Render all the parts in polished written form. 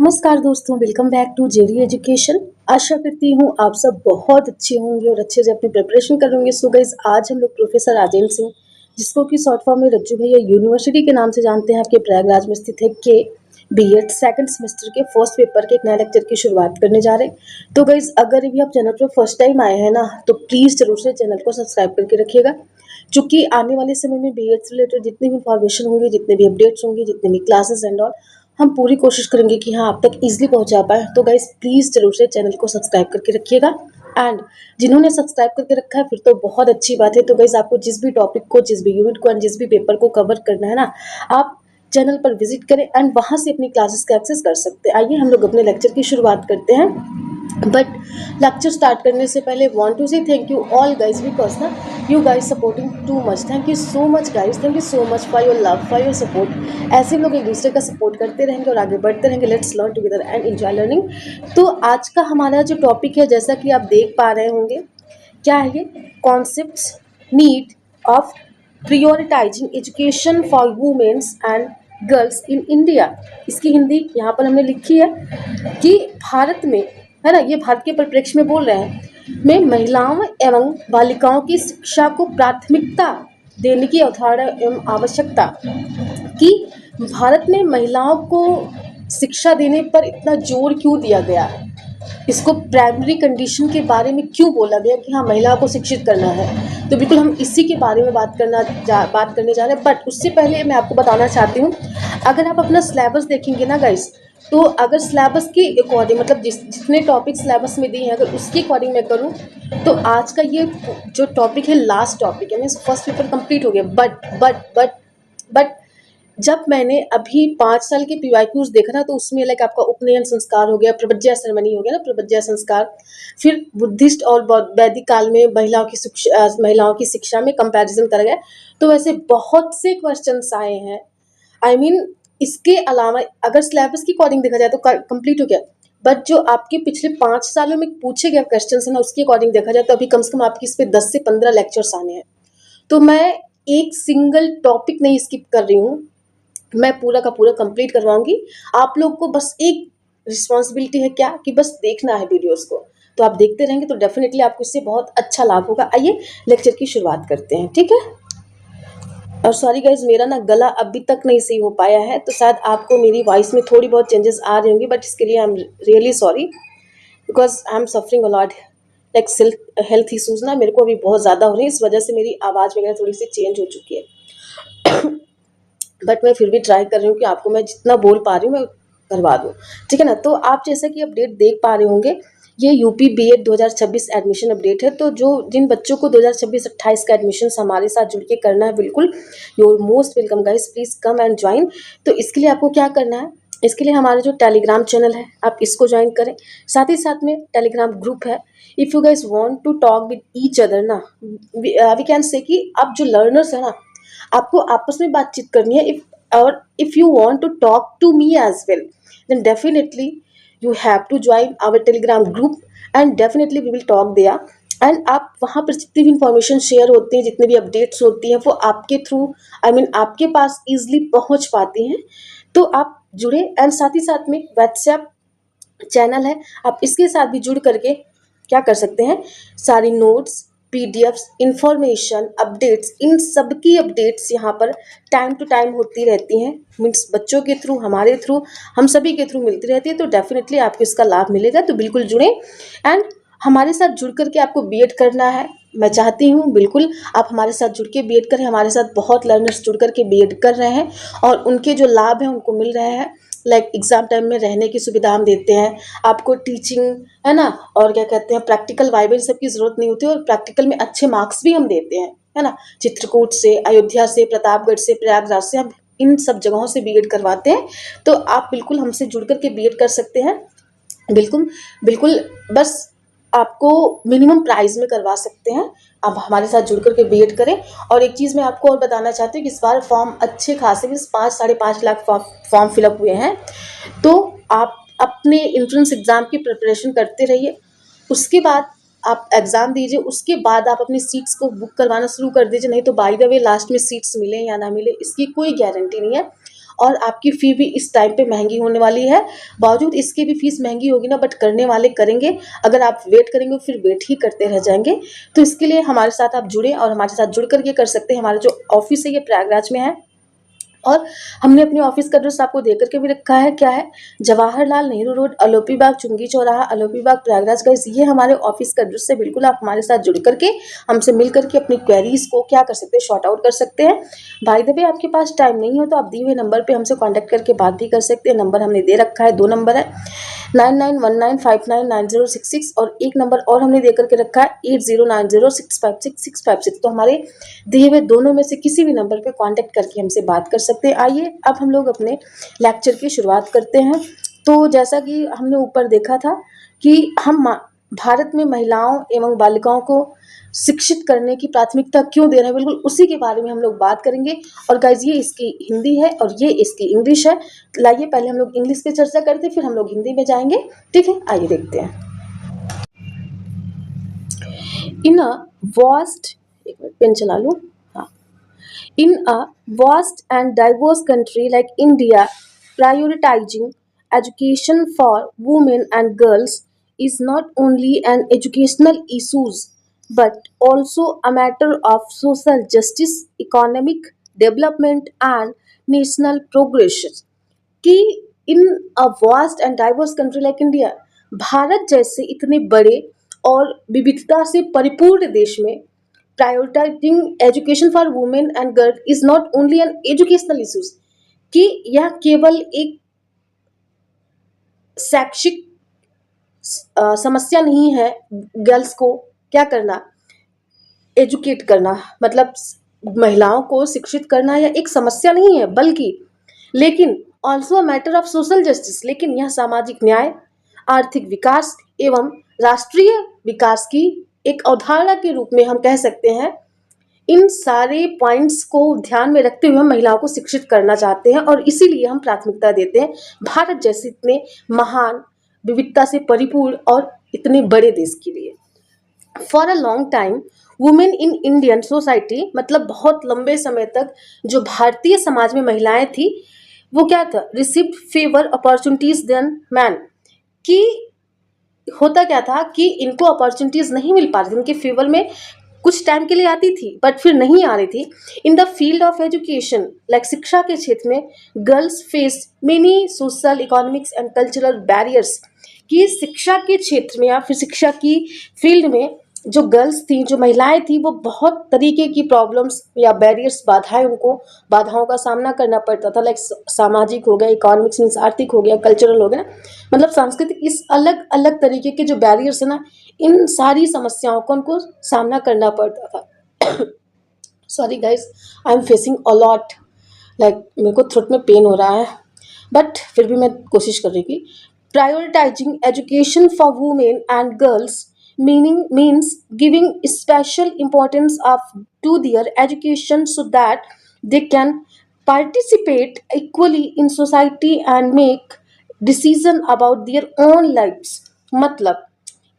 नमस्कार दोस्तों, welcome back to JD education. आशा करती हूँ आप सब बहुत अच्छे होंगे और अच्छे से अपनी प्रिपरेशन कर होंगे। सो गाइस, आज हम लोग प्रोफेसर राजेंद्र सिंह, जिसको कि शॉर्ट फॉर्म में रज्जू भैया यूनिवर्सिटी के नाम से जानते हैं, आपके प्रयागराज में स्थित है, के बीएड सेकंड सेमेस्टर के फर्स्ट पेपर के एक नए लेक्चर की शुरुआत करने जा रहे हैं। तो गाइस, अगर भी आप चैनल पर फर्स्ट टाइम आए हैं ना, तो प्लीज़ जरूर से चैनल को सब्सक्राइब करके रखिएगा, क्योंकि आने वाले समय में बीएड से रिलेटेड जितनी भी इंफॉर्मेशन होंगी, जितने भी अपडेट्स होंगी, जितने भी क्लासेस एंड ऑल, हम पूरी कोशिश करेंगे कि हाँ आप तक इजीली पहुंचा पाए। तो गाइस, प्लीज़ जरूर से चैनल को सब्सक्राइब करके रखिएगा। एंड जिन्होंने सब्सक्राइब करके रखा है फिर तो बहुत अच्छी बात है। तो गाइस, आपको जिस भी टॉपिक को, जिस भी यूनिट को एंड जिस भी पेपर को कवर करना है ना, आप चैनल पर विजिट करें एंड वहाँ से अपनी क्लासेस का एक्सेस कर सकते हैं। आइए हम लोग अपने लेक्चर की शुरुआत करते हैं। बट लेक्चर स्टार्ट करने से पहले want to say thank you all guys, because ना you guys supporting too much. Thank you so much guys, thank you so much for your love, for your support. ऐसे हम लोग एक दूसरे का सपोर्ट करते रहेंगे और आगे बढ़ते रहेंगे। Let's learn together and enjoy learning. तो आज का हमारा जो टॉपिक है, जैसा कि आप देख पा रहे होंगे, क्या है ये? Concepts need of prioritizing education for womens and girls in India. इसकी हिंदी यहाँ पर हमने लिखी है कि भारत में, है ना, ये भारत के परिप्रेक्ष्य में बोल रहे हैं, में महिलाओं एवं बालिकाओं की शिक्षा को प्राथमिकता देने की अवधारणा एवं आवश्यकता कि भारत में महिलाओं को शिक्षा देने पर इतना जोर क्यों दिया गया है, इसको प्राइमरी कंडीशन के बारे में क्यों बोला गया कि हाँ महिलाओं को शिक्षित करना है। तो बिल्कुल हम इसी के बारे में बात करने जा रहे हैं। बट उससे पहले मैं आपको बताना चाहती हूँ, अगर आप अपना सिलेबस देखेंगे ना गाइस, तो अगर सिलेबस के अकॉर्डिंग, मतलब जितने टॉपिक सिलेबस में दिए हैं, अगर उसके अकॉर्डिंग मैं करूँ तो आज का ये जो टॉपिक है लास्ट टॉपिक है, मीन्स फर्स्ट पेपर कंप्लीट हो गया। बट जब मैंने अभी 5 साल के पीवाईक्यूज देखा ना, तो उसमें लाइक आपका उपनयन संस्कार हो गया, प्रबज्या सेरेमनी हो गया ना, प्रबज्या संस्कार, फिर बुद्धिस्ट और वैदिक काल में महिलाओं की शिक्षा में कंपैरिजन करा गया। तो वैसे बहुत से क्वेश्चंस आए हैं। आई मीन इसके अलावा अगर सिलेबस की अकॉर्डिंग देखा जाए तो कंप्लीट हो गया, बट जो आपके पिछले 5 सालों में पूछे गए क्वेश्चन है ना, उसके अकॉर्डिंग देखा जाए तो अभी कम से कम आपकी इस पे 10 से 15 लेक्चर्स आने हैं। तो मैं एक सिंगल टॉपिक नहीं स्किप कर रही हूँ, मैं पूरा का पूरा कंप्लीट करवाऊंगी। आप लोग को बस एक रिस्पॉन्सिबिलिटी है, क्या कि बस देखना है वीडियोस को। तो आप देखते रहेंगे तो डेफिनेटली आपको इससे बहुत अच्छा लाभ होगा। आइए लेक्चर की शुरुआत करते हैं, ठीक है। और सॉरी गाइज, मेरा ना गला अभी तक नहीं सही हो पाया है, तो शायद आपको मेरी वॉइस में थोड़ी बहुत चेंजेस आ रही होंगी, बट इसके लिए I am really sorry, because I am suffering a lot, like health issues ना मेरे को अभी बहुत ज़्यादा हो रही है, इस वजह से मेरी आवाज़ वगैरह थोड़ी सी चेंज हो चुकी है। बट मैं फिर भी ट्राई कर रही हूँ कि आपको मैं जितना बोल पा रही हूँ मैं करवा दूँ, ठीक है ना। तो आप जैसे कि अपडेट देख पा रहे होंगे, ये यूपी बीएड 2026 एडमिशन अपडेट है। तो जो जिन बच्चों को 2026-28 का एडमिशन हमारे साथ जुड़ के करना है, बिल्कुल your most welcome guys, please come and join. तो इसके लिए आपको क्या करना है, इसके लिए हमारा जो टेलीग्राम चैनल है आप इसको ज्वाइन करें, साथ ही साथ में टेलीग्राम ग्रुप है। If you guys want to talk with each other ना, वी कैन से कि आप जो लर्नर्स है ना, आपको आपस में बातचीत करनी है। If you want to talk to me as well, then definitely you have to join our Telegram group and definitely we will talk there. And आप वहाँ पर जितनी भी इंफॉर्मेशन शेयर होती है, जितने भी अपडेट्स होती हैं, वो आपके थ्रू आपके पास ईजिली पहुँच पाती हैं। तो आप जुड़े एंड साथ ही साथ में व्हाट्सएप चैनल है, आप इसके साथ भी जुड़ करके क्या कर सकते हैं, सारी नोट्स, पीडीएफ्स, इंफॉर्मेशन, अपडेट्स, इन सब की अपडेट्स यहाँ पर टाइम टू टाइम होती रहती हैं। मीन्स बच्चों के थ्रू, हमारे थ्रू, हम सभी के थ्रू मिलती रहती है। तो डेफिनेटली आपको इसका लाभ मिलेगा। तो बिल्कुल जुड़ें एंड हमारे साथ जुड़ करके आपको बीएड करना है। मैं चाहती हूँ बिल्कुल आप हमारे साथ जुड़ के बीएड करें। हमारे साथ बहुत लर्नर्स जुड़ करके बीएड कर रहे हैं और उनके जो लाभ हैं उनको मिल रहे हैं। लाइक एग्जाम टाइम में रहने की सुविधा हम देते हैं आपको, टीचिंग, है ना, और क्या कहते हैं, प्रैक्टिकल वाइवा सब की जरूरत नहीं होती, और प्रैक्टिकल में अच्छे मार्क्स भी हम देते हैं, है ना। चित्रकूट से, अयोध्या से, प्रतापगढ़ से, प्रयागराज से, हम इन सब जगहों से बीएड करवाते हैं। तो आप बिल्कुल हमसे जुड़ करके बीएड कर सकते हैं। बिल्कुल बिल्कुल, बस आपको मिनिमम प्राइस में करवा सकते हैं। आप हमारे साथ जुड़ करके बीएड करें। और एक चीज़ मैं आपको और बताना चाहती हूँ कि इस बार फॉर्म अच्छे खासे 5-5.5 लाख फॉर्म फिलअप हुए हैं। तो आप अपने एंट्रेंस एग्ज़ाम की प्रिपरेशन करते रहिए, उसके बाद आप एग्ज़ाम दीजिए, उसके बाद आप अपनी सीट्स को बुक करवाना शुरू कर दीजिए। नहीं तो बाय द वे लास्ट में सीट्स मिलें या ना मिले इसकी कोई गारंटी नहीं है। और आपकी फ़ी भी इस टाइम पे महंगी होने वाली है। बावजूद इसके भी फ़ीस महंगी होगी ना, बट करने वाले करेंगे। अगर आप वेट करेंगे फिर वेट ही करते रह जाएंगे। तो इसके लिए हमारे साथ आप जुड़े और हमारे साथ जुड़ कर ये कर सकते हैं। हमारा जो ऑफिस है ये प्रयागराज में है और हमने अपने ऑफिस का एड्रेस आपको दे करके भी रखा है। क्या है? जवाहरलाल नेहरू रोड, अलोपी बाग, चुंगी चौराहा, अलोपी बाग, प्रयागराज। गाइस ये हमारे ऑफिस का एड्रेस है। बिल्कुल आप हमारे साथ जुड़ करके हमसे मिल करके अपनी क्वेरीज को क्या कर सकते हैं, शॉर्ट आउट कर सकते हैं। बाय द वे आपके पास टाइम नहीं हो तो आप दिए हुए नंबर पे हमसे कांटेक्ट करके बात भी कर सकते हैं। नंबर हमने दे रखा है, 2 नंबर है, 9919599066 और एक नंबर और हमने दे करके रखा है 8090656656। तो हमारे दिए हुए दोनों में से किसी भी नंबर पे कांटेक्ट करके हमसे बात कर सकते हैं। आइए अब हम लोग अपने लेक्चर की शुरुआत करते हैं। तो जैसा कि हमने ऊपर देखा था कि भारत में महिलाओं एवं बालिकाओं को शिक्षित करने की प्राथमिकता क्यों दे रहे हैं, बिल्कुल उसी के बारे में हम लोग बात करेंगे। और गाइज ये इसकी हिंदी है और ये इसकी इंग्लिश है। लाइए पहले हम लोग इंग्लिश पे चर्चा करते हैं, फिर हम लोग हिंदी में जाएंगे। ठीक है, आइए देखते हैं। इन अ वास्ट, एक मिनट पेन चला लूं। हाँ, in a vast and diverse country like India, prioritizing education for women and girls is not only an educational issue but also a matter of social justice, economic development and national progression. कि in a vast and diverse country like India, Bharat जैसे इतने बड़े और विविधता से परिपूर्ण देश में prioritizing education for women and girl is not only an educational issues, कि यह केवल एक शैक्षिक समस्या नहीं है। गर्ल्स को क्या करना, एजुकेट करना, मतलब महिलाओं को शिक्षित करना यह एक समस्या नहीं है, बल्कि लेकिन also a matter of social justice, लेकिन यह सामाजिक न्याय, आर्थिक विकास एवं राष्ट्रीय विकास की एक अवधारणा के रूप में हम कह सकते हैं। इन सारे पॉइंट्स को ध्यान में रखते हुए हम महिलाओं को शिक्षित करना चाहते हैं और इसीलिए हम प्राथमिकता देते हैं भारत जैसे इतने महान, विविधता से परिपूर्ण और इतने बड़े देश के लिए। For a long time women in Indian society, मतलब बहुत लंबे समय तक जो भारतीय समाज में महिलाएं थी वो क्या था, received fewer opportunities than men, कि होता क्या था कि इनको अपॉर्चुनिटीज नहीं मिल पा रही थी, इनके फेवर में कुछ टाइम के लिए आती थी बट फिर नहीं आ रही थी। In the field of education, like शिक्षा के क्षेत्र में girls face many social, economics and cultural barriers, कि शिक्षा के क्षेत्र में या फिर शिक्षा की फील्ड में जो गर्ल्स थी, जो महिलाएं थी, वो बहुत तरीके की प्रॉब्लम्स या बैरियर्स, बाधाएं, उनको बाधाओं का सामना करना पड़ता था। लाइक सामाजिक हो गया, इकोनॉमिक्स मीन्स आर्थिक हो गया, कल्चरल हो गया ना, मतलब सांस्कृतिक, इस अलग अलग तरीके के जो बैरियर्स है ना, इन सारी समस्याओं का उनको सामना करना पड़ता था। Sorry guys, I am facing a lot, like मेरे को थ्रोट में पेन हो रहा है, बट फिर भी मैं कोशिश कर रही थी। Prioritising education for women and girls means giving special importance to their education so that they can participate equally in society and make decision about their own lives। मतलब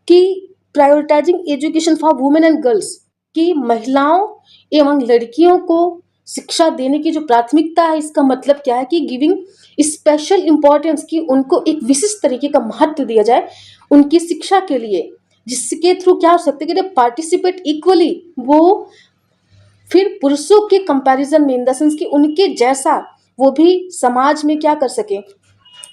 कि prioritising education for women and girls, कि महिलाओं एवं लड़कियों को शिक्षा देने की जो प्राथमिकता है, इसका मतलब क्या है कि गिविंग स्पेशल इम्पोर्टेंस, कि उनको एक विशिष्ट तरीके का महत्व दिया जाए उनकी शिक्षा के लिए, जिसके थ्रू क्या हो सकता है कि पार्टिसिपेट इक्वली, वो फिर पुरुषों के कंपैरिजन में, इन द सेंस कि उनके जैसा वो भी समाज में क्या कर सके,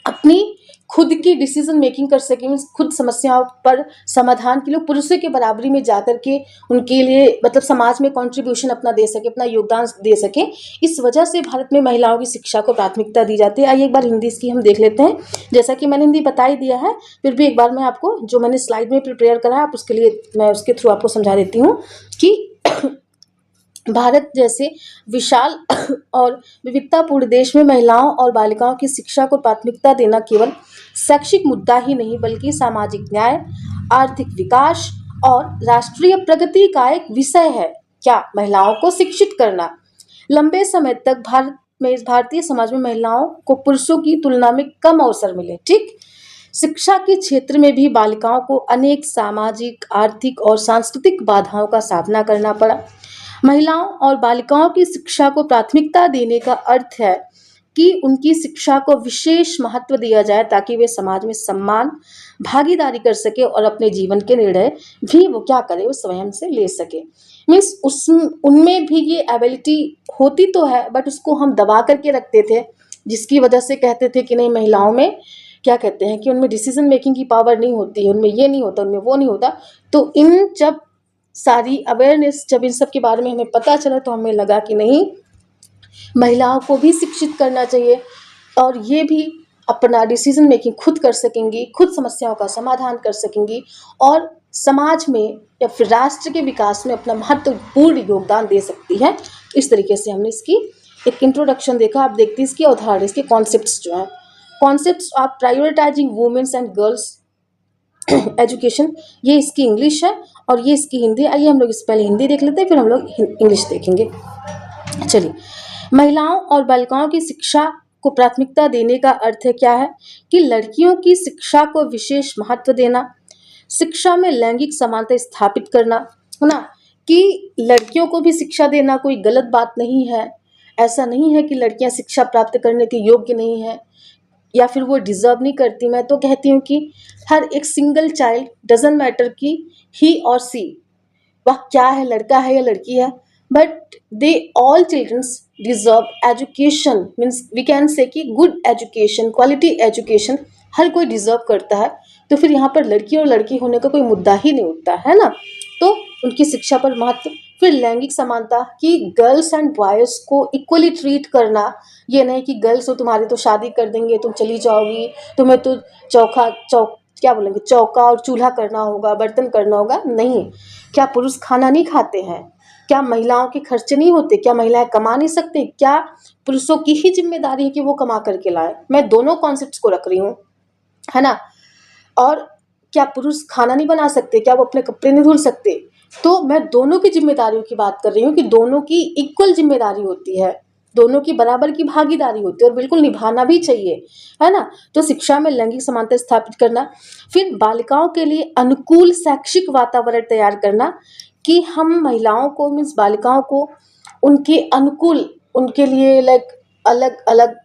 अपनी खुद की डिसीजन मेकिंग कर सके, मीन्स खुद समस्याओं पर समाधान के लिए पुरुषों के बराबरी में जाकर के उनके लिए, मतलब समाज में कंट्रीब्यूशन अपना दे सके, अपना योगदान दे सके। इस वजह से भारत में महिलाओं की शिक्षा को प्राथमिकता दी जाती है। आइए एक बार हिंदी इसकी हम देख लेते हैं। जैसा कि मैंने हिंदी बता ही दिया है, फिर भी एक बार मैं आपको जो मैंने स्लाइड में प्रिपेयर करा है, आप उसके लिए मैं उसके थ्रू आपको समझा देती हूँ कि भारत जैसे विशाल और विविधतापूर्ण देश में महिलाओं और बालिकाओं की शिक्षा को प्राथमिकता देना केवल शैक्षिक मुद्दा ही नहीं, बल्कि सामाजिक न्याय, आर्थिक विकास और राष्ट्रीय प्रगति का एक विषय है। क्या? महिलाओं को शिक्षित करना। लंबे समय तक भारतीय समाज में महिलाओं को पुरुषों की तुलना में कम अवसर मिले। ठीक, शिक्षा के क्षेत्र में भी बालिकाओं को अनेक सामाजिक, आर्थिक और सांस्कृतिक बाधाओं का सामना करना पड़ा। महिलाओं और बालिकाओं की शिक्षा को प्राथमिकता देने का अर्थ है कि उनकी शिक्षा को विशेष महत्व दिया जाए ताकि वे समाज में सम्मान, भागीदारी कर सके और अपने जीवन के निर्णय भी वो क्या करे, वो स्वयं से ले सके। मीन्स उस उनमें भी ये एबिलिटी होती तो है, बट उसको हम दबा करके रखते थे, जिसकी वजह से कहते थे कि नहीं, महिलाओं में क्या कहते हैं कि उनमें डिसीजन मेकिंग की पावर नहीं होती है, उनमें ये नहीं होता, उनमें वो नहीं होता। तो इन जब सारी अवेयरनेस, जब इन सब के बारे में हमें पता चला, तो हमें लगा कि नहीं, महिलाओं को भी शिक्षित करना चाहिए और ये भी अपना डिसीजन मेकिंग खुद कर सकेंगी, खुद समस्याओं का समाधान कर सकेंगी और समाज में या फिर राष्ट्र के विकास में अपना महत्वपूर्ण योगदान दे सकती है। इस तरीके से हमने इसकी एक इंट्रोडक्शन देखा। आप देखते हैं इसकी अवधारणा, इसके कॉन्सेप्ट्स जो हैं, concepts of prioritising women's and girls education, ये इसकी इंग्लिश है और ये इसकी हिंदी। आइए हम लोग इस पहले हिंदी देख लेते हैं, फिर हम लोग इंग्लिश देखेंगे। चलिए, महिलाओं और बालिकाओं की शिक्षा को प्राथमिकता देने का अर्थ है क्या है कि लड़कियों की शिक्षा को विशेष महत्व देना, शिक्षा में लैंगिक समानता स्थापित करना, है ना, कि लड़कियों को भी शिक्षा देना कोई गलत बात नहीं है। ऐसा नहीं है कि लड़कियां शिक्षा प्राप्त करने के योग्य नहीं है या फिर वो डिजर्व नहीं करती। मैं तो कहती हूँ कि हर एक सिंगल चाइल्ड, डजंट मैटर कि ही और सी, वह क्या है, लड़का है या लड़की है, but they all childrens deserve education. Means we can say कि गुड एजुकेशन, क्वालिटी एजुकेशन हर कोई डिजर्व करता है। तो फिर यहाँ पर लड़की और लड़की होने का कोई मुद्दा ही नहीं उठता है ना। तो उनकी शिक्षा पर महत्व। फिर लैंगिक समानता, कि गर्ल्स एंड बॉयज़ को इक्वली ट्रीट करना। ये नहीं कि गर्ल्स हो तुम्हारी तो शादी कर देंगे, तुम चली जाओगी, तुम्हें तो क्या बोलेंगे, चौका और चूल्हा करना होगा, बर्तन करना होगा। नहीं। क्या पुरुष खाना नहीं खाते हैं? क्या महिलाओं के खर्चे नहीं होते? क्या महिलाएं कमा नहीं सकती? क्या पुरुषों की ही जिम्मेदारी है कि वो कमा करके लाए? मैं दोनों कॉन्सेप्ट्स को रख रही हूँ, है ना। और क्या पुरुष खाना नहीं बना सकते? क्या वो अपने कपड़े नहीं धुल सकते? तो मैं दोनों की जिम्मेदारियों की बात कर रही हूँ कि दोनों की इक्वल जिम्मेदारी होती है, दोनों की बराबर की भागीदारी होती है और बिल्कुल निभाना भी चाहिए, है ना। तो शिक्षा में लैंगिक समानता स्थापित करना। फिर बालिकाओं के लिए अनुकूल शैक्षिक वातावरण तैयार करना, कि हम महिलाओं को, मीन्स बालिकाओं को उनके अनुकूल, उनके लिए लाइक अलग अलग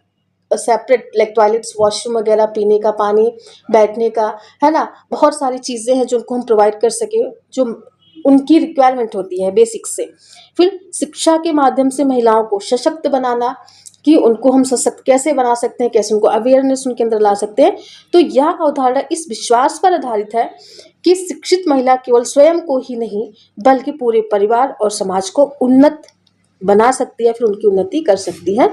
सेपरेट लाइक टॉयलेट्स, वॉशरूम वगैरह, पीने का पानी, बैठने का, है ना, बहुत सारी चीज़ें हैं जो उनको हम प्रोवाइड कर सके, जो उनकी रिक्वायरमेंट होती है बेसिक से। फिर शिक्षा के माध्यम से महिलाओं को सशक्त बनाना, कि उनको हम सशक्त कैसे बना सकते हैं, कैसे उनको अवेयरनेस उनके अंदर ला सकते हैं। तो यह अवधारणा इस विश्वास पर आधारित है कि शिक्षित महिला केवल स्वयं को ही नहीं बल्कि पूरे परिवार और समाज को उन्नत बना सकती है, फिर उनकी उन्नति कर सकती है।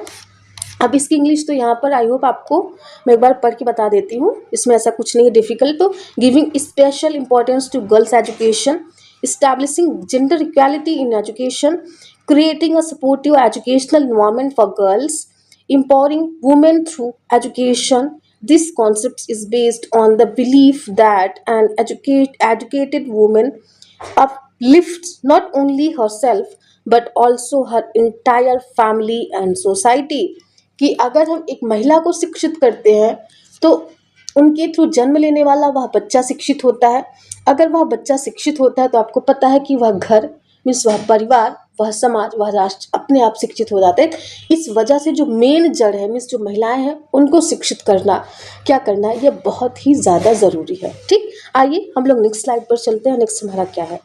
अब इसकी इंग्लिश तो यहाँ पर आई होप आपको मैं एक बार पढ़ के बता देती हूँ, इसमें ऐसा कुछ नहीं है डिफिकल्ट। तो giving special importance to girls education, establishing gender equality in education, creating a supportive educational environment for girls, empowering women through education. This concept is based on the belief that an educated woman uplifts not only herself but also her entire family and society. कि अगर हम एक महिला को शिक्षित करते हैं तो उनके थ्रू जन्म लेने वाला वह बच्चा शिक्षित होता है। अगर वह बच्चा शिक्षित होता है तो आपको पता है कि वह घर, मीन्स वह परिवार, वह समाज, वह राष्ट्र अपने आप शिक्षित हो जाते हैं। इस वजह से जो मेन जड़ है, मीन्स जो महिलाएं हैं, उनको शिक्षित करना, क्या करना है, यह बहुत ही ज़्यादा ज़रूरी है। ठीक, आइए हम लोग नेक्स्ट स्लाइड पर चलते हैं। नेक्स्ट हमारा क्या है,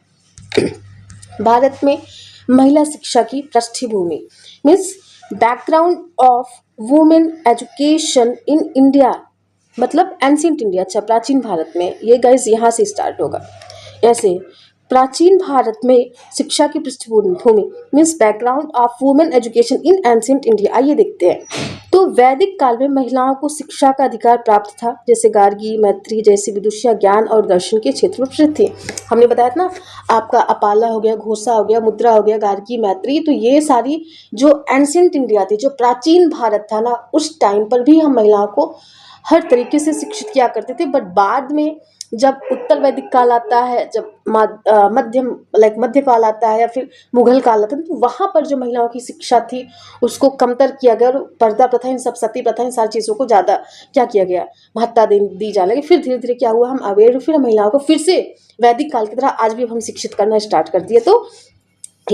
भारत में महिला शिक्षा की पृष्ठभूमि, means background of women education in India, मतलब एंशिएंट इंडिया। अच्छा, प्राचीन भारत में, ये गाइस यहाँ से स्टार्ट होगा। ऐसे प्राचीन भारत में शिक्षा की पृष्ठभूमि means background of women education in ancient India. आइए देखते हैं। तो वैदिक काल में महिलाओं को शिक्षा का अधिकार प्राप्त था, जैसे गार्गी, मैत्री जैसी विदुषियां ज्ञान और दर्शन के क्षेत्र में प्रसिद्ध थी। हमने बताया था ना, आपका अपाला हो गया, घोषा हो गया, मुद्रा हो गया, गार्गी, मैत्री, तो ये सारी जो एंशिएंट इंडिया थी, जो प्राचीन भारत था ना, उस टाइम पर भी हम महिलाओं को हर तरीके से शिक्षित किया करते थे। बट बाद में जब उत्तर वैदिक काल आता है, जब मध्य काल आता है या फिर मुगल काल आता है, तो वहाँ पर जो महिलाओं की शिक्षा थी उसको कमतर किया गया और पर्दा प्रथा, इन सब सती प्रथा, इन सारी चीज़ों को ज़्यादा क्या किया गया, महत्ता दी जाने लगी। फिर धीरे धीरे क्या हुआ, हम अवेयर, फिर महिलाओं को फिर से वैदिक काल की तरह आज भी हम शिक्षित करना स्टार्ट कर दिए। तो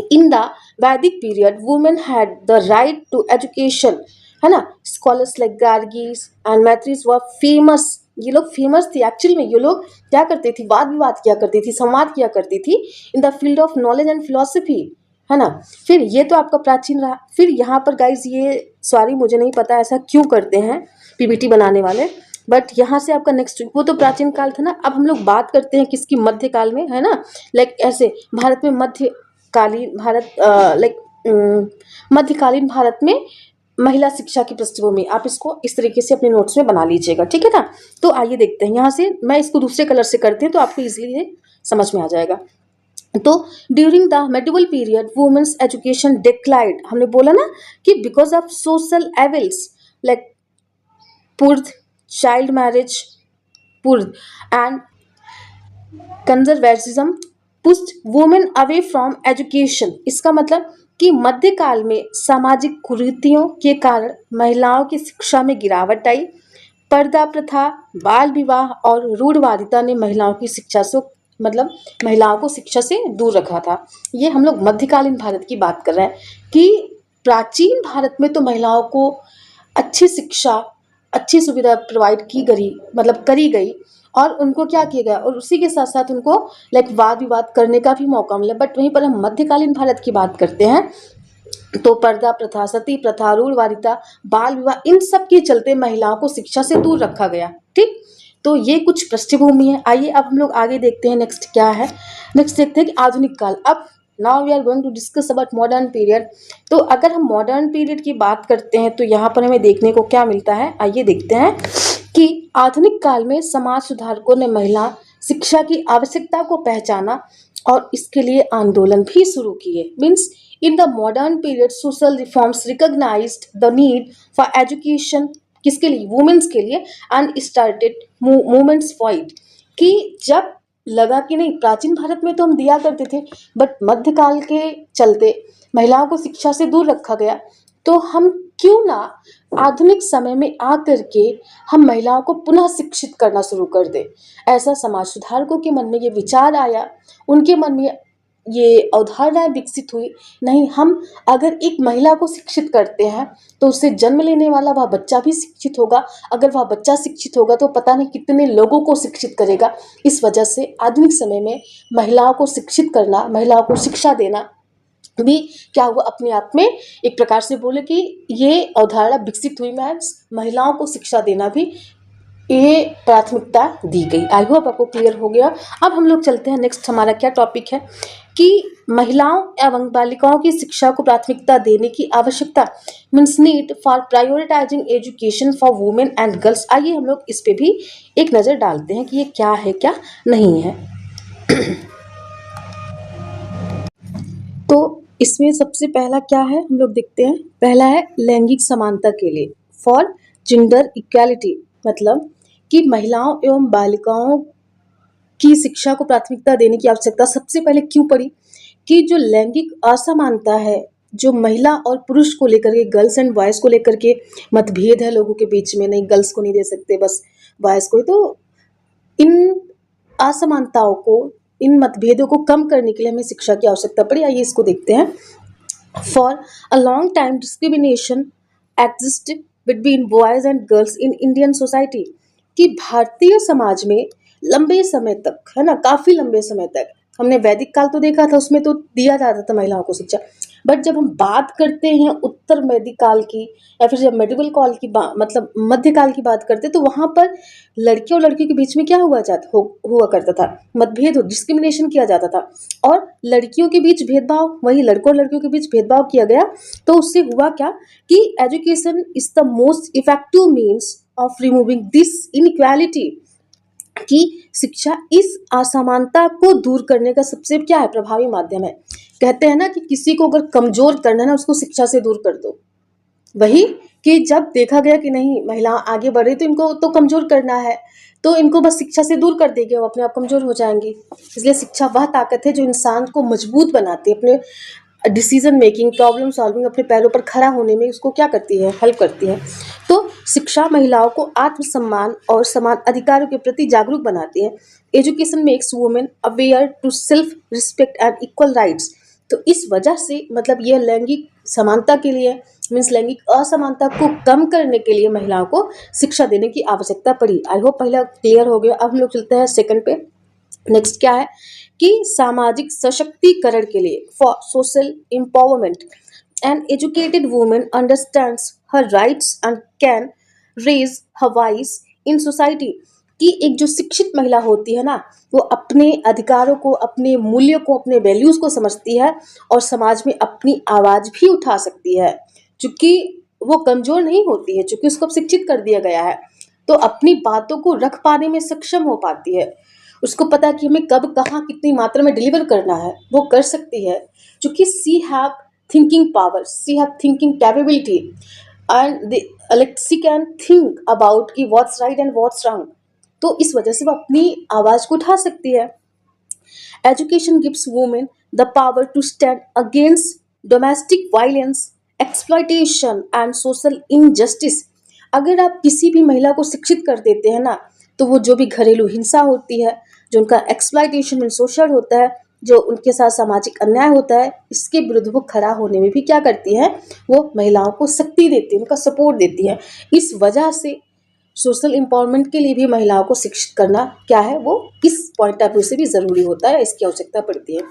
in the Vedic period women had the right to education, है ना। Scholars like Gargis and Maitreyis were famous, ये लोग फेमस थी एक्चुअल में। ये लोग क्या करते थे, वाद विवाद किया करती थी, संवाद किया करती थी in the field of knowledge and philosophy, है ना। फिर ये तो आपका प्राचीन रहा। फिर यहाँ पर गाइज ये, सॉरी मुझे नहीं पता ऐसा क्यों करते हैं पीपीटी बनाने वाले, बट यहाँ से आपका नेक्स्ट, वो तो प्राचीन काल था ना। अब हम लोग बात करते हैं किसकी, मध्यकाल में, है ना। लाइक ऐसे भारत में मध्यकालीन भारत, लाइक मध्यकालीन भारत में महिला शिक्षा की पृष्ठभूमि, आप इसको इस तरीके से अपने नोट्स में बना लीजिएगा, ठीक है ना। तो आइए देखते हैं, यहाँ से मैं इसको दूसरे कलर से करते हैं तो आपको इजीली ये समझ में आ जाएगा। तो during the medieval period womens education declined, हमने बोला ना कि because of social evils like purdah, child marriage, purdah and conservatism pushed women away from education. इसका मतलब कि मध्यकाल में सामाजिक कुरीतियों के कारण महिलाओं की शिक्षा में गिरावट आई। पर्दा प्रथा, बाल विवाह और रूढ़वादिता ने महिलाओं की शिक्षा से, मतलब महिलाओं को शिक्षा से दूर रखा था। ये हम लोग मध्यकालीन भारत की बात कर रहे हैं कि प्राचीन भारत में तो महिलाओं को अच्छी शिक्षा, अच्छी सुविधा प्रोवाइड की गई, मतलब करी गई, और उनको क्या किया गया, और उसी के साथ साथ उनको लाइक वाद विवाद करने का भी मौका मिला। बट वहीं पर हम मध्यकालीन भारत की बात करते हैं तो पर्दा प्रथा, सती प्रथा, रूढ़वादिता, बाल विवाह, इन सब के चलते महिलाओं को शिक्षा से दूर रखा गया। ठीक, तो ये कुछ पृष्ठभूमि है। आइए अब हम लोग आगे देखते हैं नेक्स्ट क्या है। नेक्स्ट देखते हैं कि आधुनिक काल। अब now we are going to discuss about modern period. तो अगर हम मॉडर्न पीरियड की बात करते हैं तो यहाँ पर हमें देखने को क्या मिलता है, आइए देखते हैं कि आधुनिक काल में समाज सुधारकों ने महिला शिक्षा की आवश्यकता को पहचाना और इसके लिए आंदोलन भी शुरू किए। Means in the modern period social reforms recognised the need for education, किसके लिए, वुमेन्स के लिए, and started movements for it. कि जब लगा कि नहीं, प्राचीन भारत में तो हम दिया करते थे बट मध्यकाल के चलते महिलाओं को शिक्षा से दूर रखा गया, तो हम क्यों ना आधुनिक समय में आकर के हम महिलाओं को पुनः शिक्षित करना शुरू कर दें। ऐसा समाज सुधारकों के मन में ये विचार आया, उनके मन में ये अवधारणा विकसित हुई, नहीं हम अगर एक महिला को शिक्षित करते हैं तो उससे जन्म लेने वाला वह बच्चा भी शिक्षित होगा, अगर वह बच्चा शिक्षित होगा तो पता नहीं कितने लोगों को शिक्षित करेगा। इस वजह से आधुनिक समय में महिलाओं को शिक्षित करना, महिलाओं को शिक्षा देना भी क्या हुआ, अपने आप में एक प्रकार से बोले कि ये अवधारणा विकसित हुई, महिलाओं को शिक्षा देना भी ये प्राथमिकता दी गई। आई होप आपको क्लियर हो गया। अब हम लोग चलते हैं नेक्स्ट, हमारा क्या टॉपिक है कि महिलाओं एवं बालिकाओं की शिक्षा को प्राथमिकता देने की आवश्यकता, means need for prioritising education for women and girls. आइए हम लोग इस पे भी एक नज़र डालते हैं कि ये क्या है क्या नहीं है। तो इसमें सबसे पहला क्या है हम लोग देखते हैं। पहला है लैंगिक समानता के लिए, फॉर जेंडर इक्वालिटी, मतलब कि महिलाओं एवं बालिकाओं की शिक्षा को प्राथमिकता देने की आवश्यकता सबसे पहले क्यों पड़ी कि जो लैंगिक असमानता है, जो महिला और पुरुष को लेकर के, गर्ल्स एंड बॉयज़ को लेकर के मतभेद है लोगों के बीच में, नहीं गर्ल्स को नहीं दे सकते बस बॉयज़ को ही, तो इन असमानताओं को, इन मतभेदों को कम करने के लिए हमें शिक्षा की आवश्यकता पड़ी। आइए इसको देखते हैं। For a long time discrimination exist between boys and girls in Indian society, कि भारतीय समाज में लंबे समय तक, है ना, काफ़ी लंबे समय तक, हमने वैदिक काल तो देखा था, उसमें तो दिया जाता था महिलाओं को शिक्षा, बट जब हम बात करते हैं उत्तर वैदिक काल की या फिर जब मेडिवल काल की मतलब मध्यकाल की बात करते हैं, तो वहाँ पर लड़के और लड़कियों के बीच में क्या हुआ करता था, मतभेद, डिस्क्रिमिनेशन किया जाता था, और लड़कियों के बीच भेदभाव, वही लड़कों और लड़कियों के बीच भेदभाव किया गया। तो उससे हुआ क्या कि education is the most effective means of removing this inequality, कि शिक्षा इस असमानता को दूर करने का सबसे क्या है, प्रभावी माध्यम है। कहते हैं ना कि किसी को अगर कमजोर करना है ना, उसको शिक्षा से दूर कर दो। वही कि जब देखा गया कि नहीं महिला आगे बढ़ रही तो इनको तो कमजोर करना है, तो इनको बस शिक्षा से दूर कर देंगे, वो अपने आप कमजोर हो जाएंगी। इसलिए शिक्षा वह ताकत है जो इंसान को मजबूत बनाती है, अपने डिसीजन मेकिंग, प्रॉब्लम सॉल्विंग, अपने पैरों पर खड़ा होने में उसको क्या करती है, हेल्प करती है। तो शिक्षा महिलाओं को आत्मसम्मान और समान अधिकारों के प्रति जागरूक बनाती है। Education makes women aware to self respect and equal rights. तो इस वजह से मतलब यह लैंगिक समानता के लिए मीन्स लैंगिक असमानता को कम करने के लिए महिलाओं को शिक्षा देने की आवश्यकता पड़ी। आई होप पहला क्लियर हो गया। अब हम लोग चलते हैं सेकंड पे। नेक्स्ट क्या है कि सामाजिक सशक्तिकरण के लिए for social empowerment an educated women understands her rights and can raise her voice in society. कि एक जो शिक्षित महिला होती है ना, वो अपने अधिकारों को, अपने मूल्यों को, अपने वैल्यूज को समझती है और समाज में अपनी आवाज भी उठा सकती है। चूंकि वो कमजोर नहीं होती है, चूंकि उसको अब शिक्षित कर दिया गया है, तो अपनी बातों को रख पाने में सक्षम हो पाती है। उसको पता है कि हमें कब कहाँ कितनी मात्रा में डिलीवर करना है, वो कर सकती है। चूंकि she have thinking power, she have thinking capability and like she can think about कि what's right and what's wrong. तो इस वजह से वो अपनी आवाज को उठा सकती है। Education gives women the power to stand against domestic violence, exploitation and social injustice. अगर आप किसी भी महिला को शिक्षित कर देते हैं ना, तो वो जो भी घरेलू हिंसा होती है, जो उनका एक्सप्लॉयटेशन एंड सोशल होता है, जो उनके साथ सामाजिक अन्याय होता है, इसके विरुद्ध वो खड़ा होने में भी क्या करती है, वो महिलाओं को शक्ति देती है, उनका सपोर्ट देती है। इस वजह से सोशल एम्पावरमेंट के लिए भी महिलाओं को शिक्षित करना क्या है, वो इस पॉइंट ऑफ व्यू से भी ज़रूरी होता है, इसकी आवश्यकता पड़ती है।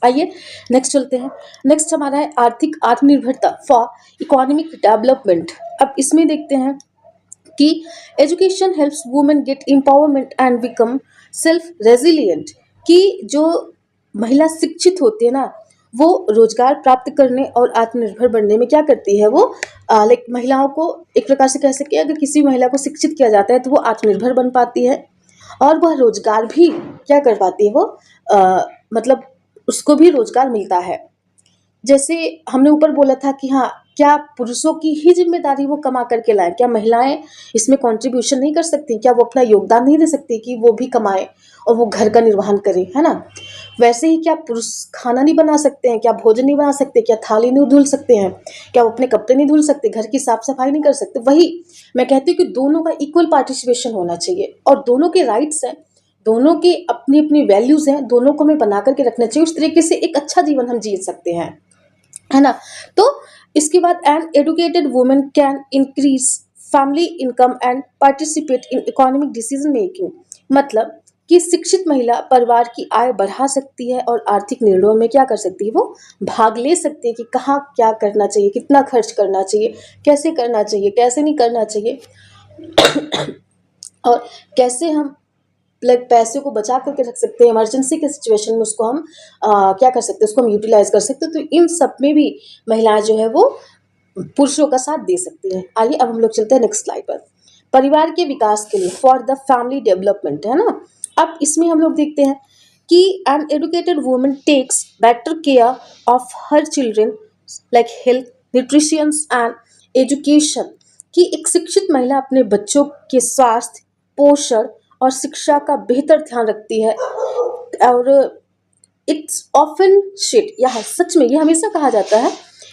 आइए नेक्स्ट चलते हैं। नेक्स्ट हमारा है आर्थिक आत्मनिर्भरता फॉर इकोनॉमिक डेवलपमेंट। अब इसमें देखते हैं कि education helps women get empowerment and become self resilient. कि जो महिला शिक्षित होती है ना, वो रोजगार प्राप्त करने और आत्मनिर्भर बनने में क्या करती है, वो लाइक महिलाओं को एक प्रकार से कह सकते हैं, अगर किसी महिला को शिक्षित किया जाता है तो वो आत्मनिर्भर बन पाती है और वह रोजगार भी क्या कर पाती है, वो मतलब उसको भी रोजगार मिलता है। जैसे हमने ऊपर बोला था कि हाँ, क्या पुरुषों की ही जिम्मेदारी वो कमा करके लाएं, क्या महिलाएं इसमें कंट्रीब्यूशन नहीं कर सकती, क्या वो अपना योगदान नहीं दे सकती कि वो भी कमाएं और वो घर का निर्वहन करें, है ना। वैसे ही क्या पुरुष खाना नहीं बना सकते हैं, क्या भोजन नहीं बना सकते, क्या थाली नहीं धुल सकते हैं, क्या वो अपने कपड़े नहीं धुल सकते, घर की साफ सफाई नहीं कर सकते। वही मैं कहती हूँ कि दोनों का इक्वल पार्टिसिपेशन होना चाहिए और दोनों के राइट्स हैं, दोनों की अपनी अपनी वैल्यूज हैं, दोनों को हमें बना करके रखना चाहिए। उस तरीके से एक अच्छा जीवन हम जी सकते हैं, है ना। तो इसके बाद an educated women can increase family income and participate in economic decision making. मतलब कि शिक्षित महिला परिवार की आय बढ़ा सकती है और आर्थिक निर्णयों में क्या कर सकती है, वो भाग ले सकती है कि कहाँ क्या करना चाहिए, कितना खर्च करना चाहिए, कैसे करना चाहिए, कैसे नहीं करना चाहिए और कैसे हम लाइक पैसे को बचा करके रख सकते हैं, इमरजेंसी के सिचुएशन में उसको हम क्या कर सकते हैं, उसको हम यूटिलाइज कर सकते हैं। तो इन सब में भी महिलाएं जो है वो पुरुषों का साथ दे सकती हैं। आइए अब हम लोग चलते हैं नेक्स्ट स्लाइड पर। परिवार के विकास के लिए फॉर द फैमिली डेवलपमेंट, है ना। अब इसमें हम लोग देखते हैं कि an educated woman takes better care of her children like health, nutrition and education. कि एक शिक्षित महिला अपने बच्चों के स्वास्थ्य, पोषण और शिक्षा का बेहतर ध्यान रखती है। और इट्स ऑफन शेड, यह सच में ये हमेशा कहा जाता है,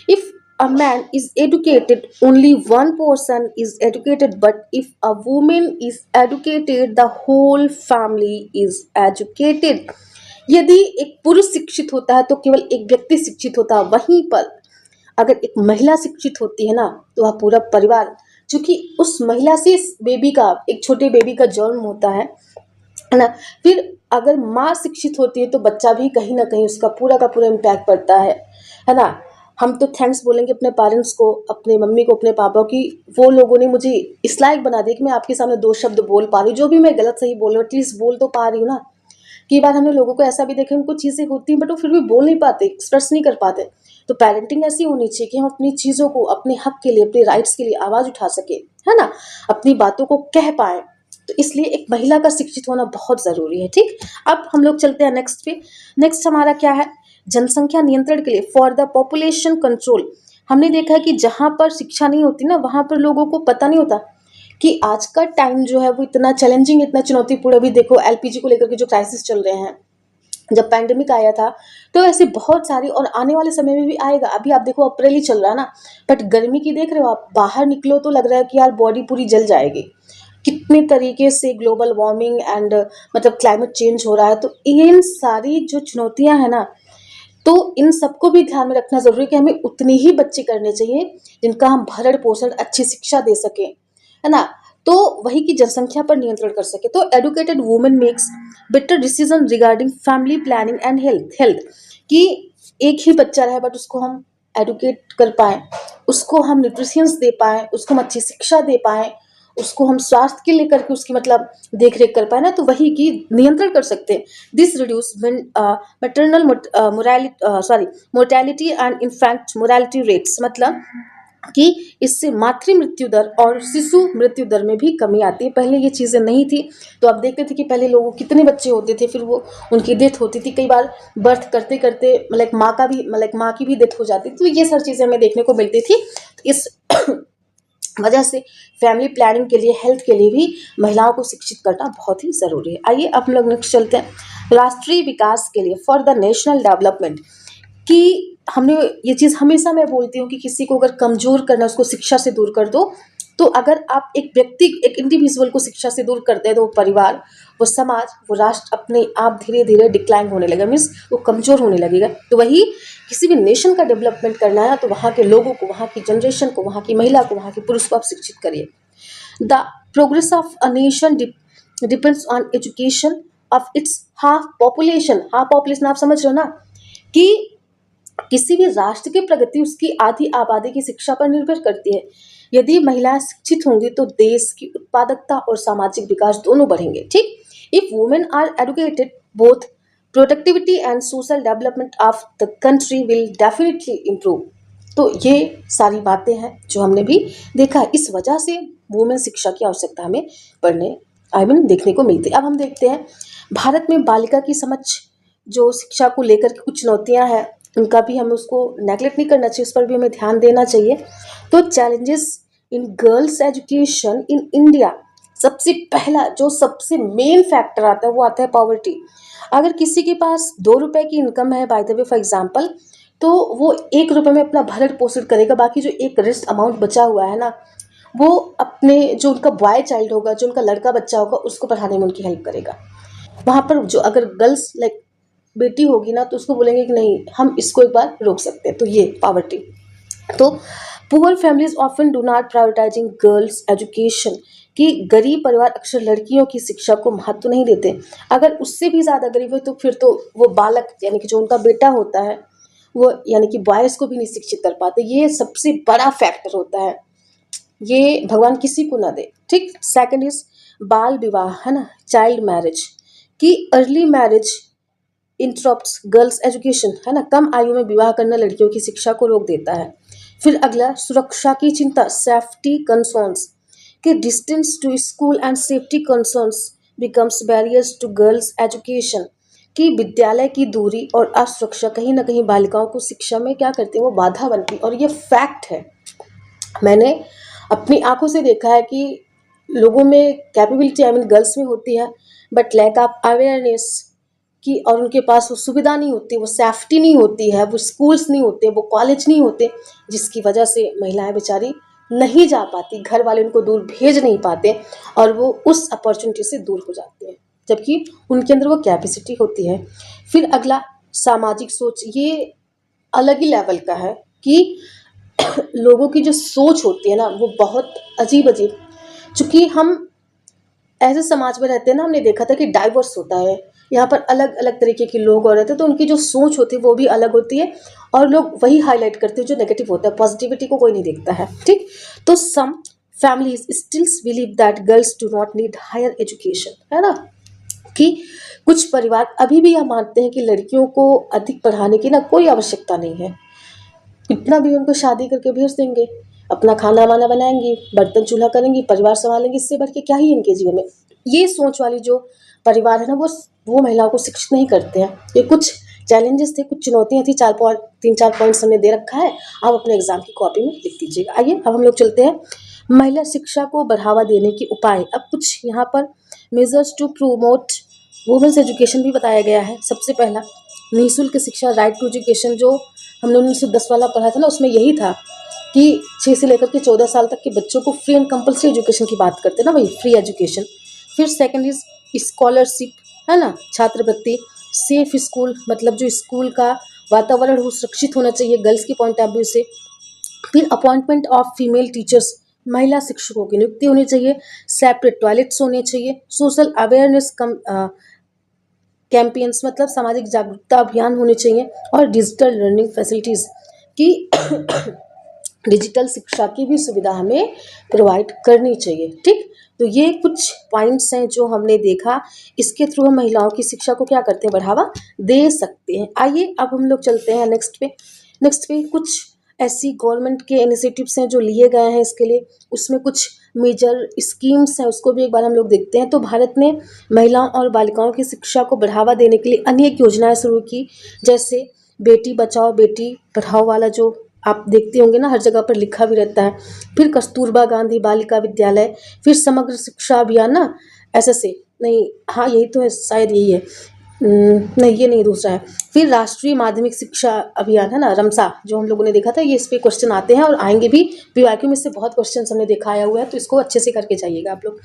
if a man is educated only one person is educated, but if a women is educated the whole family is educated. यदि एक पुरुष शिक्षित होता है तो केवल एक व्यक्ति शिक्षित होता है, वहीं पर अगर एक महिला शिक्षित होती है ना, तो वह पूरा परिवार, क्योंकि उस महिला से बेबी का, एक छोटे बेबी का जन्म होता है ना। फिर अगर माँ शिक्षित होती है तो बच्चा भी कहीं ना कहीं उसका पूरा का पूरा इम्पैक्ट पड़ता है ना। हम तो थैंक्स बोलेंगे अपने पेरेंट्स को, अपने मम्मी को, अपने पापा की, वो लोगों ने मुझे इस लायक बना दिया कि मैं आपके सामने दो शब्द बोल पा रही हूँ। जो भी मैं गलत सही बोल रही हूँ एटलीस्ट बोल तो पा रही हूँ ना। कई बार हमने लोगों को ऐसा भी देखा, उनको चीज़ें होती हैं बट वो फिर भी बोल नहीं पाते, एक्सप्रेस नहीं कर पाते। तो पेरेंटिंग ऐसी होनी चाहिए कि हम अपनी चीज़ों को, अपने हक के लिए, अपने राइट्स के लिए आवाज़ उठा सके, है ना, अपनी बातों को कह पाए। तो इसलिए एक महिला का शिक्षित होना बहुत ज़रूरी है। ठीक, अब हम लोग चलते हैं नेक्स्ट पे। नेक्स्ट हमारा क्या है, जनसंख्या नियंत्रण के लिए फॉर द पॉपुलेशन कंट्रोल। हमने देखा है कि जहाँ पर शिक्षा नहीं होती ना, वहाँ पर लोगों को पता नहीं होता कि आज का टाइम जो है वो इतना चैलेंजिंग, इतना चुनौतीपूर्ण। अभी देखो एलपीजी को लेकर के जो क्राइसिस चल रहे हैं, जब पैंडेमिक आया था, तो ऐसे बहुत सारी, और आने वाले समय में भी आएगा। अभी आप देखो अप्रैल ही चल रहा है ना, बट गर्मी की देख रहे हो आप, बाहर निकलो तो लग रहा है कि यार बॉडी पूरी जल जाएगी। कितने तरीके से ग्लोबल वार्मिंग एंड मतलब क्लाइमेट चेंज हो रहा है। तो इन सारी जो चुनौतियां हैं ना, तो इन सबको भी ध्यान में रखना ज़रूरी है कि हमें उतने ही बच्चे करने चाहिए जिनका हम भरण पोषण अच्छी शिक्षा दे सकें, है ना। तो वही की जनसंख्या पर नियंत्रण कर सके। तो educated women makes better decision regarding family planning and health health कि एक ही बच्चा रहे बट उसको हम एडुकेट कर पाएँ, उसको हम न्यूट्रिशंस दे पाएँ, उसको हम अच्छी शिक्षा दे पाएँ, उसको हम स्वास्थ्य के लिए करके उसकी मतलब देख रेख कर पाए ना, तो वही की नियंत्रण कर सकते हैं। This reduce maternal mortality and in fact morality rates, मतलब कि इससे मातृ मृत्यु दर और शिशु मृत्यु दर में भी कमी आती है। पहले ये चीज़ें नहीं थी, तो आप देखते थे कि पहले लोगों कितने बच्चे होते थे, फिर वो उनकी डेथ होती थी, कई बार बर्थ करते करते मतलब माँ की भी डेथ हो जाती थी। तो ये सारी चीज़ें हमें देखने को मिलती थी। तो इस वजह से फैमिली प्लानिंग के लिए, हेल्थ के लिए भी महिलाओं को शिक्षित करना बहुत ही ज़रूरी है। आइए अब हम लोग नेक्स्ट चलते हैं राष्ट्रीय विकास के लिए, फॉर द नेशनल डेवलपमेंट, कि हमने ये चीज़ हमेशा मैं बोलती हूँ कि किसी को अगर कमज़ोर करना है उसको शिक्षा से दूर कर दो। तो अगर आप एक इंडिविजुअल को शिक्षा से दूर करते हैं तो वो परिवार, वो समाज, वो राष्ट्र अपने आप धीरे धीरे डिक्लाइन होने लगेगा, मीन्स वो कमज़ोर होने लगेगा। तो वही किसी भी नेशन का डेवलपमेंट करना है तो वहाँ के लोगों को, वहाँ की जनरेशन को, वहाँ की महिला को, वहाँ के पुरुष को आप शिक्षित करिए। The progress of a nation depends on education of its half population आप समझ रहे हो ना, कि किसी भी राष्ट्र की प्रगति उसकी आधी आबादी की शिक्षा पर निर्भर करती है। यदि महिलाएं शिक्षित होंगी तो देश की उत्पादकता और सामाजिक विकास दोनों बढ़ेंगे। ठीक, if women are educated both productivity and social development of the country will definitely improve. तो ये सारी बातें हैं जो हमने भी देखा है। इस वजह से वुमेन शिक्षा की आवश्यकता हमें देखने को मिलती है। अब हम देखते हैं भारत में बालिका की समझ, जो शिक्षा को लेकर के कुछ चुनौतियां हैं, उनका भी हमें उसको नेगलेक्ट नहीं करना चाहिए, उस पर भी हमें ध्यान देना चाहिए। तो challenges in girls education in India, सबसे पहला जो सबसे मेन फैक्टर आता है वो आता है पॉवर्टी। अगर किसी के पास 2 रुपए की इनकम है, by the way for example, तो वो 1 रुपए में अपना भरण पोषण करेगा, बाकी जो एक रेस्ट अमाउंट बचा हुआ है ना, वो अपने जो उनका बॉय चाइल्ड होगा, जो उनका लड़का बच्चा होगा, उसको पढ़ाने में उनकी हेल्प करेगा। वहाँ पर जो अगर गर्ल्स लाइक बेटी होगी ना, तो उसको बोलेंगे कि नहीं, हम इसको एक बार रोक सकते हैं। तो ये पॉवर्टी। तो poor families often do not prioritising girls education, कि गरीब परिवार अक्सर लड़कियों की शिक्षा को महत्व नहीं देते। अगर उससे भी ज़्यादा गरीब है तो फिर तो वो बालक यानी कि जो उनका बेटा होता है, वो यानी कि बॉयज़ को भी नहीं शिक्षित कर पाते। ये सबसे बड़ा फैक्टर होता है, ये भगवान किसी को ना दे। ठीक, सेकंड इज बाल विवाह, है ना, चाइल्ड मैरिज, कि early marriage interrupts girls education, है ना, कम आयु में विवाह करना लड़कियों की शिक्षा को रोक देता है। फिर अगला, सुरक्षा की चिंता, सेफ्टी कंसर्न्स, कि distance to school and safety concerns becomes barriers to girls education, कि विद्यालय की दूरी और असुरक्षा कहीं ना कहीं बालिकाओं को शिक्षा में क्या करती है, वो बाधा बनती है। और ये फैक्ट है, मैंने अपनी आंखों से देखा है कि लोगों में कैपेबिलिटी गर्ल्स में होती है, बट लैक ऑफ अवेयरनेस कि, और उनके पास वो सुविधा नहीं होती, वो सेफ्टी नहीं होती है, वो स्कूल्स नहीं होते, वो कॉलेज नहीं होते, जिसकी वजह से महिलाएं बेचारी नहीं जा पाती, घर वाले उनको दूर भेज नहीं पाते और वो उस अपॉर्चुनिटी से दूर हो जाते हैं, जबकि उनके अंदर वो कैपेसिटी होती है। फिर अगला, सामाजिक सोच, ये अलग ही लेवल का है कि लोगों की जो सोच होती है ना, वो बहुत अजीब अजीब, चूँकि हम ऐसे समाज में रहते हैं ना, हमने देखा था कि डाइवर्स होता है, यहाँ पर अलग अलग तरीके के लोग और रहते हैं, तो उनकी जो सोच होती है वो भी अलग होती है और लोग वही हाईलाइट करते हैं जो नेगेटिव होता है, पॉजिटिविटी को कोई नहीं देखता है। ठीक, तो some families stills believe that girls do not need higher education, है ना, कि कुछ परिवार अभी भी यह मानते हैं कि लड़कियों को अधिक पढ़ाने की ना कोई आवश्यकता नहीं है, इतना भी उनको शादी करके भेज देंगे, अपना खाना वाना बनाएंगी, बर्तन चूल्हा करेंगी, परिवार संभालेंगी, इससे बढ़ के क्या ही इनके जीवन में। ये सोच वाली जो परिवार है ना, वो महिलाओं को शिक्षित नहीं करते हैं। ये कुछ चैलेंजेस थे, कुछ चुनौतियां थी, 3-4 पॉइंट्स हमने दे रखा है, आप अपने एग्जाम की कॉपी में लिख दीजिएगा। आइए अब हम लोग चलते हैं महिला शिक्षा को बढ़ावा देने के उपाय। अब कुछ यहाँ पर measures to promote women's education भी बताया गया है। सबसे पहला, निःशुल्क शिक्षा, राइट टू एजुकेशन, जो हमने 1910 वाला पढ़ा था ना, उसमें यही था कि 6 से लेकर के 14 साल तक के बच्चों को फ्री एंड कंपल्सरी एजुकेशन की बात करते हैं ना, वही फ्री एजुकेशन। फिर सेकंड इज स्कॉलरशिप, है ना, छात्रवृत्ति। सेफ स्कूल, मतलब जो स्कूल का वातावरण हो सुरक्षित होना चाहिए गर्ल्स के पॉइंट ऑफ व्यू से। फिर अपॉइंटमेंट ऑफ फीमेल टीचर्स, महिला शिक्षकों की नियुक्ति होनी चाहिए। सेपरेट टॉयलेट्स होने चाहिए। सोशल अवेयरनेस कैंपेन्स मतलब सामाजिक जागरूकता अभियान होने चाहिए। और डिजिटल लर्निंग फैसिलिटीज़ की डिजिटल शिक्षा की भी सुविधा हमें प्रोवाइड करनी चाहिए। ठीक, तो ये कुछ पॉइंट्स हैं जो हमने देखा, इसके थ्रू हम महिलाओं की शिक्षा को क्या करते हैं, बढ़ावा दे सकते हैं। आइए अब हम लोग चलते हैं नेक्स्ट पे कुछ ऐसी गवर्नमेंट के इनिशिएटिव्स हैं जो लिए गए हैं इसके लिए, उसमें कुछ मेजर स्कीम्स हैं, उसको भी एक बार हम लोग देखते हैं। तो भारत ने महिलाओं और बालिकाओं की शिक्षा को बढ़ावा देने के लिए अनेक योजनाएं शुरू की, जैसे बेटी बचाओ बेटी पढ़ाओ वाला जो आप देखते होंगे ना, हर जगह पर लिखा भी रहता है। फिर कस्तूरबा गांधी बालिका विद्यालय, फिर समग्र शिक्षा अभियान ना, ऐसे नहीं, हाँ यही तो है, शायद यही है, नहीं ये नहीं, दूसरा है। फिर राष्ट्रीय माध्यमिक शिक्षा अभियान है ना, रमसा, जो हम लोगों ने देखा था, ये इस पे क्वेश्चन आते हैं और आएंगे भी। पीवाईक्यू में से बहुत क्वेश्चन हमने देखा आया हुआ है, तो इसको अच्छे से करके जाइएगा आप लोग।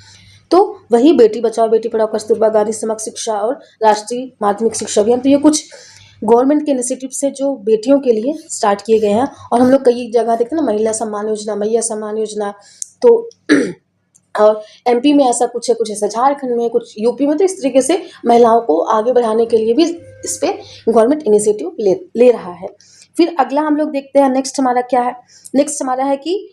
तो वही बेटी बचाओ बेटी पढ़ाओ, कस्तूरबा गांधी समग्र शिक्षा और राष्ट्रीय माध्यमिक शिक्षा अभियान, तो ये कुछ गवर्नमेंट के इनिशिएटिव से जो बेटियों के लिए स्टार्ट किए गए हैं। और हम लोग कई जगह देखते हैं ना, महिला सम्मान योजना, मैया सम्मान योजना, तो और एमपी में ऐसा कुछ है, कुछ ऐसा झारखंड में, कुछ यूपी में। तो इस तरीके से महिलाओं को आगे बढ़ाने के लिए भी इस पे गवर्नमेंट इनिशिएटिव ले रहा है। फिर अगला हम लोग देखते हैं, नेक्स्ट हमारा क्या है, नेक्स्ट हमारा है कि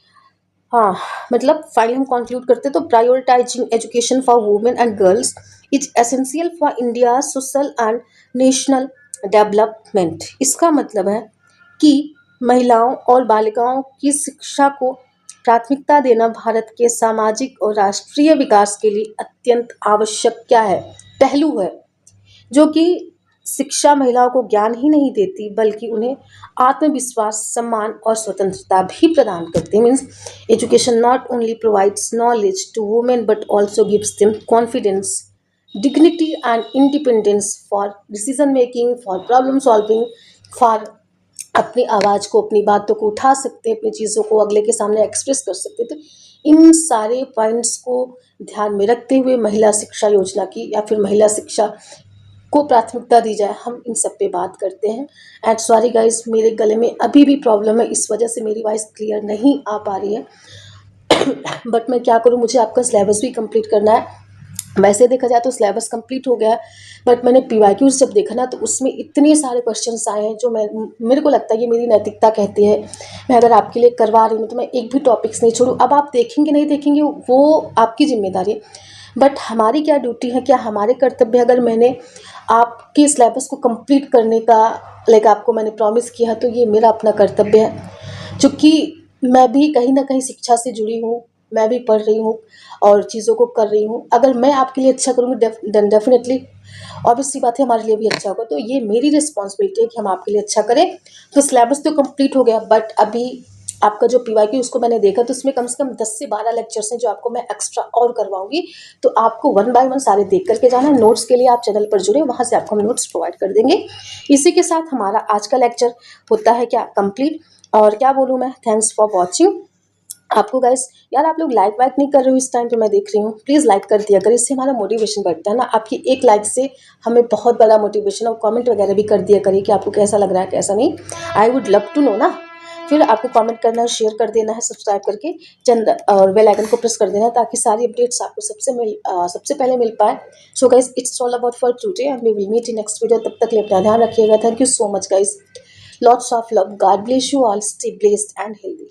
हाँ, मतलब फाइनली हम कंक्लूड करते हैं, तो prioritising education for women and girls is essential for India social and national development. इसका मतलब है कि महिलाओं और बालिकाओं की शिक्षा को प्राथमिकता देना भारत के सामाजिक और राष्ट्रीय विकास के लिए अत्यंत आवश्यक क्या है, पहलू है, जो कि शिक्षा महिलाओं को ज्ञान ही नहीं देती बल्कि उन्हें आत्मविश्वास, सम्मान और स्वतंत्रता भी प्रदान करती है। Means education not only provides knowledge to women but also gives them confidence, dignity and independence for decision making, for problem solving, for अपनी आवाज़ को, अपनी बातों को उठा सकते हैं, अपनी चीज़ों को अगले के सामने एक्सप्रेस कर सकते हैं। तो इन सारे पॉइंट्स को ध्यान में रखते हुए महिला शिक्षा योजना की या फिर महिला शिक्षा को प्राथमिकता दी जाए, हम इन सब पे बात करते हैं। एंड सॉरी गाइज, मेरे गले में अभी भी प्रॉब्लम है, इस वजह से मेरी वॉइस क्लियर नहीं आ पा रही है। बट मैं क्या करूँ, मुझे आपका सिलेबस भी कंप्लीट करना है। वैसे देखा जाए तो सिलेबस कंप्लीट हो गया है, बट मैंने पीवाईक्यूज जब देखा ना, तो उसमें इतने सारे क्वेश्चंस आए हैं जो मेरे को लगता है कि मेरी नैतिकता कहती है, मैं अगर आपके लिए करवा रही हूँ तो मैं एक भी टॉपिक्स नहीं छोड़ूँ। अब आप देखेंगे नहीं देखेंगे वो आपकी जिम्मेदारी है, बट हमारी क्या ड्यूटी है, क्या हमारे कर्तव्य, अगर मैंने आपके सिलेबस को कंप्लीट करने का आपको मैंने प्रॉमिस किया, तो ये मेरा अपना कर्तव्य है। चूँकि मैं भी कहीं ना कहीं शिक्षा से जुड़ी हूँ, मैं भी पढ़ रही हूँ और चीज़ों को कर रही हूँ। अगर मैं आपके लिए अच्छा करूँगी, देन डेफिनेटली ऑब्वियस सी बात है, हमारे लिए भी अच्छा होगा। तो ये मेरी रिस्पॉन्सिबिलिटी है कि हम आपके लिए अच्छा करें। तो सिलेबस तो कंप्लीट हो गया, बट अभी आपका जो पीवाईक्यू उसको मैंने देखा, तो उसमें कम से कम 10 से 12 लेक्चर्स हैं जो आपको मैं एक्स्ट्रा और करवाऊंगी। तो आपको 1 बाय 1 सारे देख करके जाना है। नोट्स के लिए आप चैनल पर जुड़े, वहाँ से आपको हम नोट्स प्रोवाइड कर देंगे। इसी के साथ हमारा आज का लेक्चर होता है क्या, कंप्लीट। और क्या बोलूँ मैं, थैंक्स फॉर वॉचिंग। आपको गाइस, यार आप लोग लाइक वाइक नहीं कर रहे हो इस टाइम पे, मैं देख रही हूँ, प्लीज़ लाइक कर दिया करें, इससे हमारा मोटिवेशन बढ़ता है ना। आपकी एक लाइक से हमें बहुत बड़ा मोटिवेशन, और कमेंट वगैरह भी कर दिया करिए कि आपको कैसा लग रहा है कैसा नहीं, I would love to know ना। फिर आपको कमेंट करना है, शेयर कर देना है, सब्सक्राइब करके चंद और बेल आइकन को प्रेस कर देना है, ताकि सारी अपडेट्स आपको सबसे पहले मिल पाए। So guys, it's all about for today and we will meet in next video. तब तक के लिए अपना ध्यान रखिएगा। Thank you so much guys, lots of love, God bless you all, stay blessed and healthy.